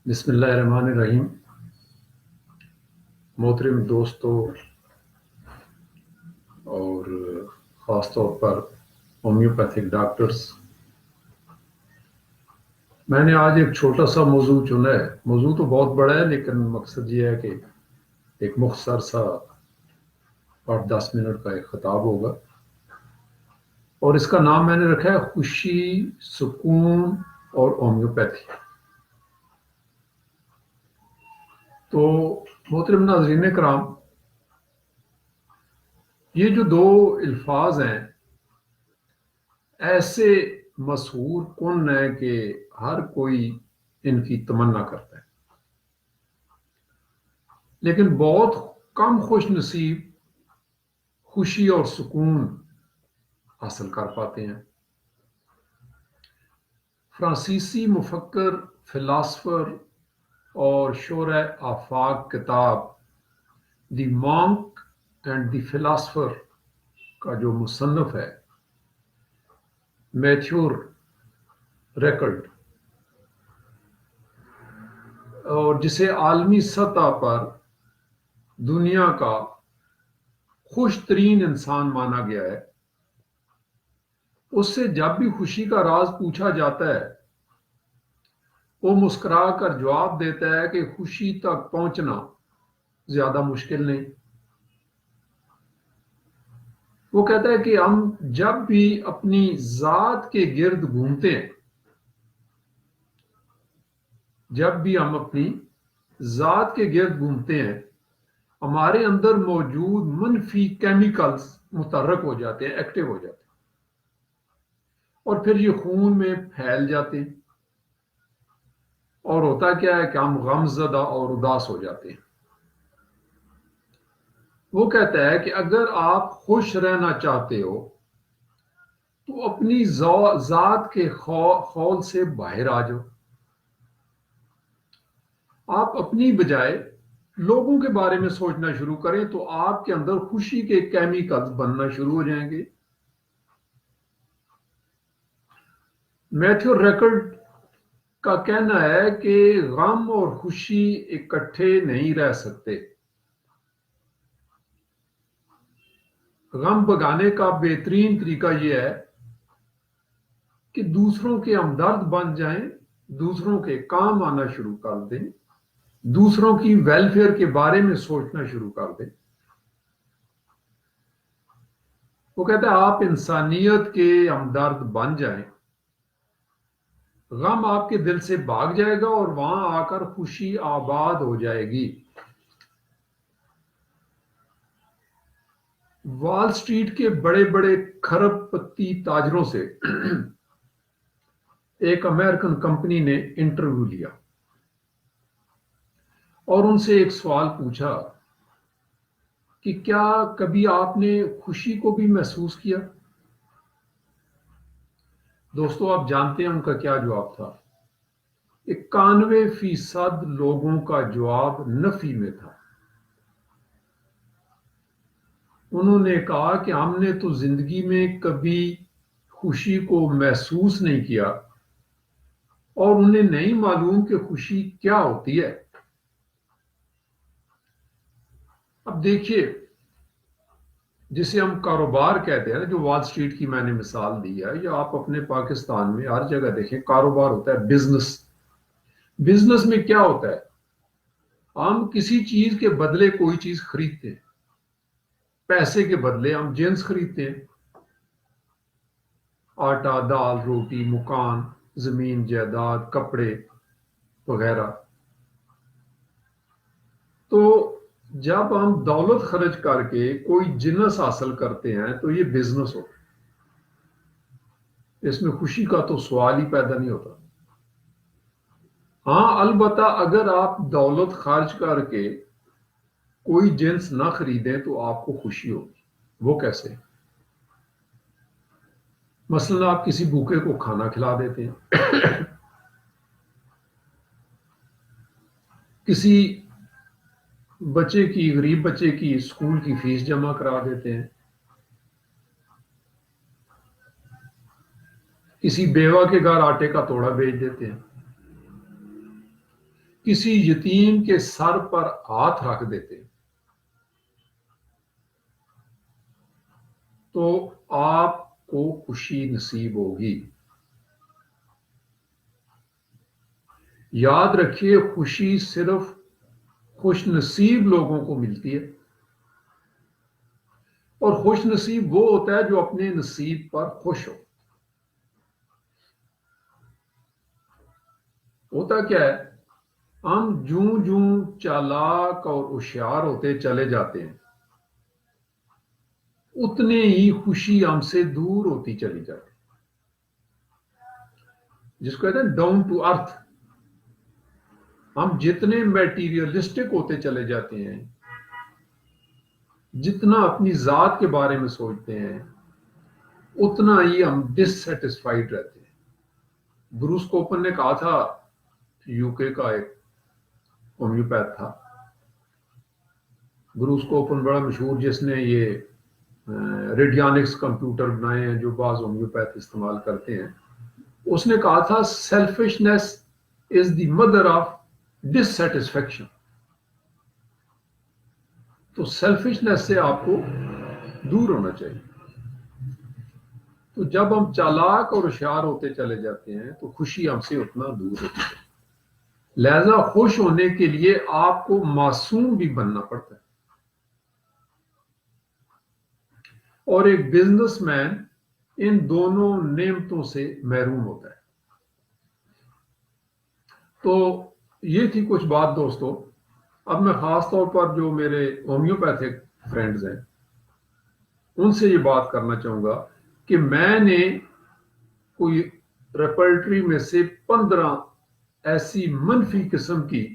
بسم اللہ الرحمن الرحیم۔ محترم دوستوں اور خاص طور پر ہومیوپیتھک ڈاکٹرز، میں نے آج ایک چھوٹا سا موضوع چنا ہے۔ موضوع تو بہت بڑا ہے لیکن مقصد یہ ہے کہ ایک مختصر سا 8-10 منٹ کا ایک خطاب ہوگا، اور اس کا نام میں نے رکھا ہے خوشی، سکون اور ہومیوپیتھی۔ تو محترم ناظرین کرام، یہ جو دو الفاظ ہیں ایسے مشہور کن ہیں کہ ہر کوئی ان کی تمنا کرتا ہے، لیکن بہت کم خوش نصیب خوشی اور سکون حاصل کر پاتے ہیں۔ فرانسیسی مفکر، فلاسفر اور شورۂ آفاق کتاب دی مانک اینڈ دی فلاسفر کا جو مصنف ہے میتھیو ریکلڈ، اور جسے عالمی سطح پر دنیا کا خوش ترین انسان مانا گیا ہے، اس سے جب بھی خوشی کا راز پوچھا جاتا ہے وہ مسکرا کر جواب دیتا ہے کہ خوشی تک پہنچنا زیادہ مشکل نہیں۔ وہ کہتا ہے کہ ہم جب بھی اپنی ذات کے گرد گھومتے ہیں، جب بھی ہم اپنی ذات کے گرد گھومتے ہیں، ہمارے اندر موجود منفی کیمیکلز متحرک ہو جاتے ہیں، ایکٹیو ہو جاتے ہیں، اور پھر یہ خون میں پھیل جاتے ہیں، اور ہوتا کیا ہے کہ ہم غم زدہ اور اداس ہو جاتے ہیں۔ وہ کہتا ہے کہ اگر آپ خوش رہنا چاہتے ہو تو اپنی ذات کے خول سے باہر آ جاؤ۔ آپ اپنی بجائے لوگوں کے بارے میں سوچنا شروع کریں تو آپ کے اندر خوشی کے کیمیکلز بننا شروع ہو جائیں گے۔ میتھیو ریکلڈ کا کہنا ہے کہ غم اور خوشی اکٹھے نہیں رہ سکتے۔ غم بھگانے کا بہترین طریقہ یہ ہے کہ دوسروں کے ہمدرد بن جائیں، دوسروں کے کام آنا شروع کر دیں، دوسروں کی ویلفیئر کے بارے میں سوچنا شروع کر دیں۔ وہ کہتا ہے آپ انسانیت کے ہمدرد بن جائیں، غم آپ کے دل سے بھاگ جائے گا اور وہاں آ کر خوشی آباد ہو جائے گی۔ وال سٹریٹ کے بڑے بڑے کھرب پتی تاجروں سے ایک امریکن کمپنی نے انٹرویو لیا اور ان سے ایک سوال پوچھا کہ کیا کبھی آپ نے خوشی کو بھی محسوس کیا؟ دوستو، آپ جانتے ہیں ان کا کیا جواب تھا؟ 91% لوگوں کا جواب نفی میں تھا۔ انہوں نے کہا کہ ہم نے تو زندگی میں کبھی خوشی کو محسوس نہیں کیا، اور انہیں نہیں معلوم کہ خوشی کیا ہوتی ہے۔ اب دیکھیے، جسے ہم کاروبار کہتے ہیں، جو وال سٹریٹ کی میں نے مثال دی ہے، یا آپ اپنے پاکستان میں ہر جگہ دیکھیں کاروبار ہوتا ہے، بزنس۔ بزنس میں کیا ہوتا ہے؟ ہم کسی چیز کے بدلے کوئی چیز خریدتے ہیں، پیسے کے بدلے ہم جنس خریدتے ہیں، آٹا، دال، روٹی، مکان، زمین، جائیداد، کپڑے وغیرہ۔ تو جب ہم دولت خرچ کر کے کوئی جنس حاصل کرتے ہیں تو یہ بزنس ہوتا ہے، اس میں خوشی کا تو سوال ہی پیدا نہیں ہوتا۔ ہاں، البتہ اگر آپ دولت خرچ کر کے کوئی جنس نہ خریدیں تو آپ کو خوشی ہوگی۔ وہ کیسے؟ مثلا آپ کسی بھوکے کو کھانا کھلا دیتے ہیں، کسی بچے کی، غریب بچے کی اسکول کی فیس جمع کرا دیتے ہیں، کسی بیوہ کے گھر آٹے کا توڑا بیچ دیتے ہیں، کسی یتیم کے سر پر ہاتھ رکھ دیتے تو آپ کو خوشی نصیب ہوگی. یاد رکھیے خوشی صرف خوش نصیب لوگوں کو ملتی ہے، اور خوش نصیب وہ ہوتا ہے جو اپنے نصیب پر خوش ہو. ہوتا کیا ہے، ہم جوں جوں چالاک اور ہوشیار ہوتے چلے جاتے ہیں اتنے ہی خوشی ہم سے دور ہوتی چلی جاتی ہے. جس کو کہتے ہیں ڈاؤن ٹو ارتھ. ہم جتنے میٹیریلسٹک ہوتے چلے جاتے ہیں، جتنا اپنی ذات کے بارے میں سوچتے ہیں، اتنا ہی ہم ڈسسیٹسفائیڈ رہتے ہیں. بروس کوپن نے کہا تھا، یو کے کا ایک ہومیوپیتھ تھا، بروس کوپن بڑا مشہور، جس نے یہ ریڈیانکس کمپیوٹر بنائے ہیں جو بعض ہومیوپیتھ استعمال کرتے ہیں. اس نے کہا تھا selfishness is the mother of dissatisfaction. تو سیلفشنس سے آپ کو دور ہونا چاہیے. تو جب ہم چالاک اور ہوشیار ہوتے چلے جاتے ہیں تو خوشی ہم سے اتنا دور ہوتی ہے. لہذا خوش ہونے کے لیے آپ کو معصوم بھی بننا پڑتا ہے. اور ایک بزنس مین ان دونوں نعمتوں سے محروم ہوتا ہے. تو یہ تھی کچھ بات دوستو. اب میں خاص طور پر جو میرے ہومیوپیتھک فرینڈز ہیں ان سے یہ بات کرنا چاہوں گا کہ میں نے کوئی ریپرٹری میں سے 15 ایسی منفی قسم کی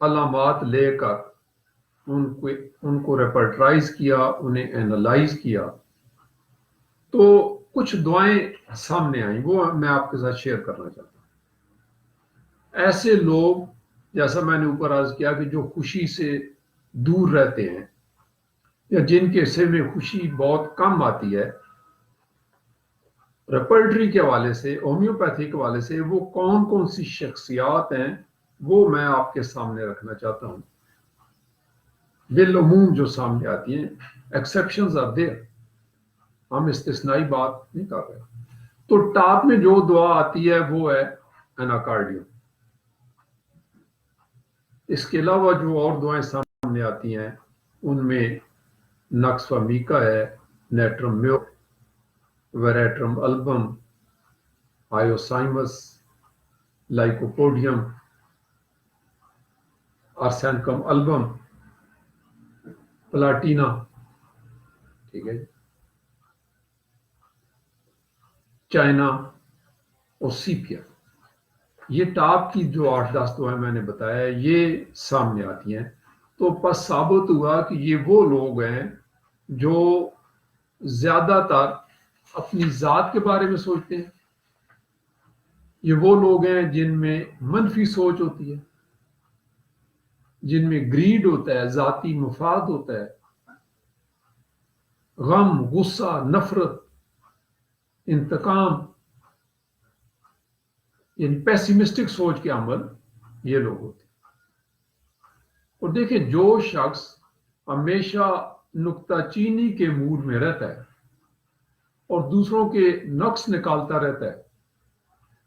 علامات لے کر ان کو ریپرٹرائز کیا، انہیں اینالائز کیا، تو کچھ دعائیں سامنے آئیں، وہ میں آپ کے ساتھ شیئر کرنا چاہتا ہوں. ایسے لوگ جیسا میں نے اوپر عرض کیا کہ جو خوشی سے دور رہتے ہیں یا جن کے حصے میں خوشی بہت کم آتی ہے، ریپرٹری کے حوالے سے، ہومیوپیتھی کے حوالے سے وہ کون کون سی شخصیات ہیں وہ میں آپ کے سامنے رکھنا چاہتا ہوں. بالعموم جو سامنے آتی ہیں، ایکسیپشنز آر دیئر، ہم استثنائی بات نہیں کر رہے. تو ٹاپ میں جو دعا آتی ہے وہ ہے اناکارڈیوم. اس کے علاوہ جو اور دعائیں سامنے آتی ہیں ان میں نقص و میکا ہے، نیٹرم میو، ویریٹرم البم، آیوسائمس، لائکوپوڈیم، آرسینکم البم، پلاٹینا، ٹھیک ہے، چائنا اور سیپیا. یہ ٹاپ کی جو 8-10 دعائیں میں نے بتایا یہ سامنے آتی ہیں. تو بس ثابت ہوا کہ یہ وہ لوگ ہیں جو زیادہ تر اپنی ذات کے بارے میں سوچتے ہیں. یہ وہ لوگ ہیں جن میں منفی سوچ ہوتی ہے، جن میں گریڈ ہوتا ہے، ذاتی مفاد ہوتا ہے، غم، غصہ، نفرت، انتقام، ان پیسیمسٹک سوچ کے عمل یہ لوگ ہوتے ہیں. اور دیکھیں جو شخص ہمیشہ نکتہ چینی کے موڈ میں رہتا ہے اور دوسروں کے نقص نکالتا رہتا ہے،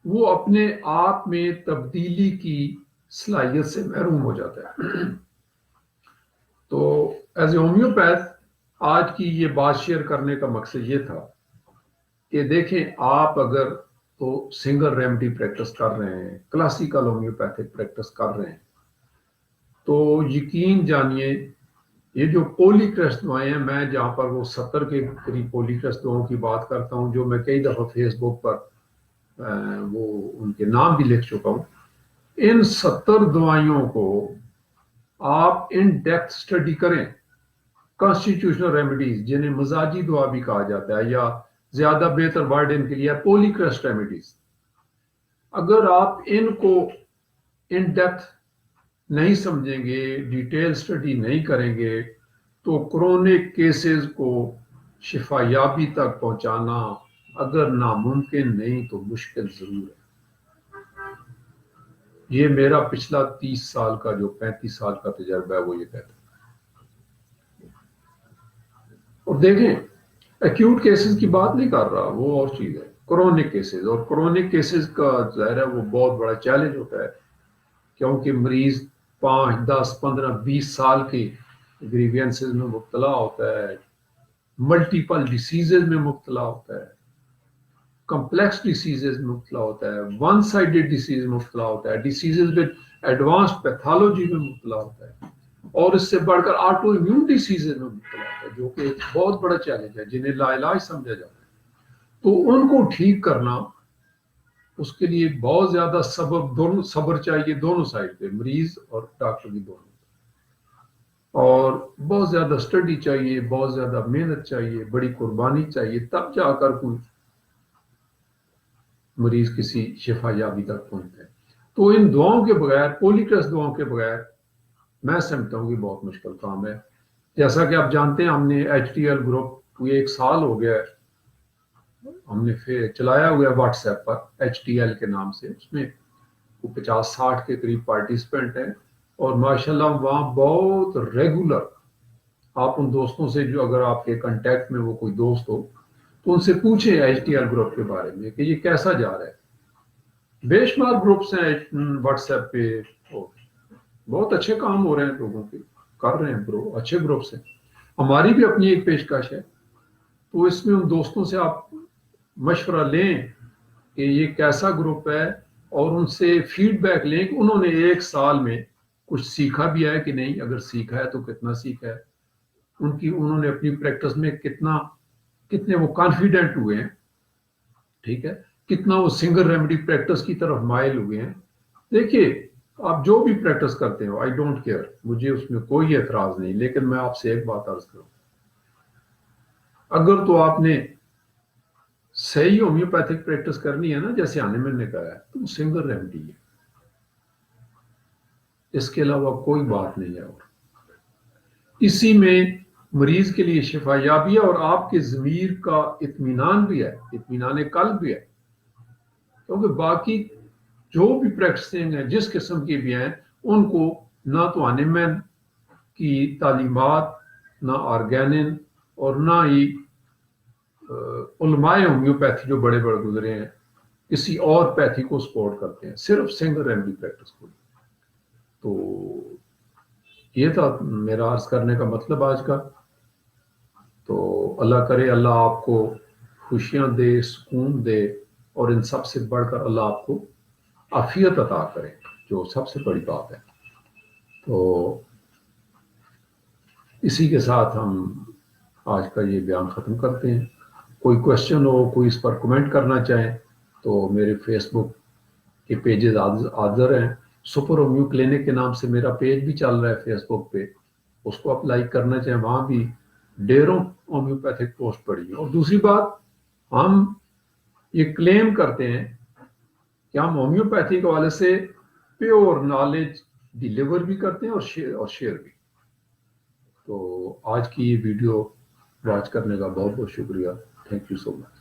وہ اپنے آپ میں تبدیلی کی صلاحیت سے محروم ہو جاتا ہے. تو ایز اے ہومیوپیتھ آج کی یہ بات شیئر کرنے کا مقصد یہ تھا کہ دیکھیں آپ اگر تو سنگل ریمیڈی پریکٹس کر رہے ہیں، کلاسیکل ہومیوپیتھک پریکٹس کر رہے ہیں، تو یقین جانیے یہ جو پولی کرسٹ دعائیں ہیں، میں جہاں پر وہ 70 کے قریب پولی کرسٹ دعاؤں کی بات کرتا ہوں جو میں کئی دفعہ فیس بک پر وہ ان کے نام بھی لکھ چکا ہوں، ان 70 دعائیوں کو آپ ان ڈیپتھ اسٹڈی کریں. کانسٹیٹیوشنل ریمیڈیز جنہیں مزاجی دعا بھی کہا جاتا ہے، یا زیادہ بہتر ورڈ ان کے لیے پولی کرسٹ ریمیڈیز، اگر آپ ان کو ان ڈیپتھ نہیں سمجھیں گے، ڈیٹیل سٹڈی نہیں کریں گے، تو کرونک کیسز کو شفا یابی تک پہنچانا اگر ناممکن نہیں تو مشکل ضرور ہے. یہ میرا پچھلا 30 سال کا جو 35 سال کا تجربہ ہے وہ یہ کہتا ہے. اور دیکھیں ایکیوٹ کیسز کی بات نہیں کر رہا، وہ اور چیز ہے، کرونک کیسز. اور کرونک کیسز کا ظاہر ہے وہ بہت بڑا چیلنج ہوتا ہے، کیونکہ مریض 5 10 15 20 سال کی گریوینسز میں مبتلا ہوتا ہے، ملٹیپل ڈیسیزز میں مبتلا ہوتا ہے، کمپلیکس ڈیسیزز میں مبتلا ہوتا ہے، ون سائڈڈ ڈیسیز میں مبتلا ہوتا ہے، ڈیسیزز ود ایڈوانس پیتھالوجی میں مبتلا ہوتا ہے، اور اس سے بڑھ کر آٹو امیون ڈیسیزز میں مبتلا ہوتا ہے، جو کہ ایک بہت بڑا چیلنج ہے جنہیں لا علاج سمجھا جاتا ہے. تو ان کو ٹھیک کرنا، اس کے لیے بہت زیادہ صبر چاہیے دونوں سائڈ پہ، مریض اور ڈاکٹر کی دونوں. اور بہت زیادہ اسٹڈی چاہیے، بہت زیادہ محنت چاہیے، بڑی قربانی چاہیے، تب جا کر کوئی مریض کسی شفا یابی تک پہنچتا ہے. تو ان دعاؤں کے بغیر، پولیکرس دعاؤں کے بغیر، میں سمجھتا ہوں کہ بہت مشکل کام ہے. جیسا کہ آپ جانتے ہیں ہم نے ایچ ٹی ایل گروپ کو 1 سال ہو گیا ہے ہم نے پھر چلایا ہوا ہے واٹس ایپ پر ایچ ٹی ایل کے نام سے. اس میں 50 60 کے قریب پارٹیسپینٹ ہیں، اور ماشاءاللہ وہاں بہت ریگولر. آپ ان دوستوں سے جو اگر آپ کے کنٹیکٹ میں وہ کوئی دوست ہو تو ان سے پوچھیں ایچ ٹی ایل گروپ کے بارے میں کہ یہ کیسا جا رہا ہے. بے شمار گروپس ہیں واٹس ایپ پہ، بہت اچھے کام ہو رہے ہیں، لوگوں کے کر رہے ہیں، اچھے گروپس ہیں. ہماری بھی اپنی ایک پیشکش ہے، تو اس میں ان دوستوں سے آپ مشورہ لیں کہ یہ کیسا گروپ ہے، اور ان سے فیڈ بیک لیں کہ انہوں نے 1 سال میں کچھ سیکھا بھی ہے کہ نہیں، اگر سیکھا ہے تو کتنا سیکھا ہے، انہوں نے اپنی پریکٹس میں کتنے وہ کانفیڈنٹ ہوئے ہیں، ٹھیک ہے، کتنا وہ سنگل ریمیڈی پریکٹس کی طرف مائل ہوئے ہیں. دیکھیے آپ جو بھی پریکٹس کرتے ہو، آئی ڈونٹ کیئر، مجھے اس میں کوئی اعتراض نہیں، لیکن میں آپ سے ایک بات عرض کروں، اگر تو آپ نے صحیح ہومیوپیتھک پریکٹس کرنی ہے نا، جیسے عامر نے کہا ہے، تو سنگل ریمیڈی ہے، اس کے علاوہ کوئی بات نہیں ہے. اور اسی میں مریض کے لیے شفا یابی ہے، اور آپ کے ضمیر کا اطمینان بھی ہے، اطمینان قلب بھی ہے. کیونکہ باقی جو بھی پریکٹسنگ ہیں جس قسم کی بھی ہیں، ان کو نہ تو ہانیمن کی تعلیمات، نہ آرگینن، اور نہ ہی علماء ہومیوپیتھی جو بڑے بڑے گزرے ہیں کسی اور پیتھی کو سپورٹ کرتے ہیں، صرف سنگل ریمیڈی پریکٹس کو. تو یہ تھا میرا عرض کرنے کا مطلب آج کا. تو اللہ کرے اللہ آپ کو خوشیاں دے، سکون دے، اور ان سب سے بڑھ کر اللہ آپ کو عافیت عطا کرے، جو سب سے بڑی بات ہے. تو اسی کے ساتھ ہم آج کا یہ بیان ختم کرتے ہیں. کوئی کوشچن ہو، کوئی اس پر کمنٹ کرنا چاہیں تو میرے فیس بک کے پیجز حاضر ہیں. سپر ہومیو کلینک کے نام سے میرا پیج بھی چل رہا ہے فیس بک پہ، اس کو آپ لائک کرنا چاہیں، وہاں بھی ڈیروں ہومیوپیتھک پوسٹ پڑی ہے. اور دوسری بات، ہم یہ کلیم کرتے ہیں کہ ہم ہومیوپیتھی کے حوالے سے پیور نالج ڈیلیور بھی کرتے ہیں اور شیئر بھی. تو آج کی یہ ویڈیو واچ کرنے کا بہت بہت شکریہ. Thank you so much.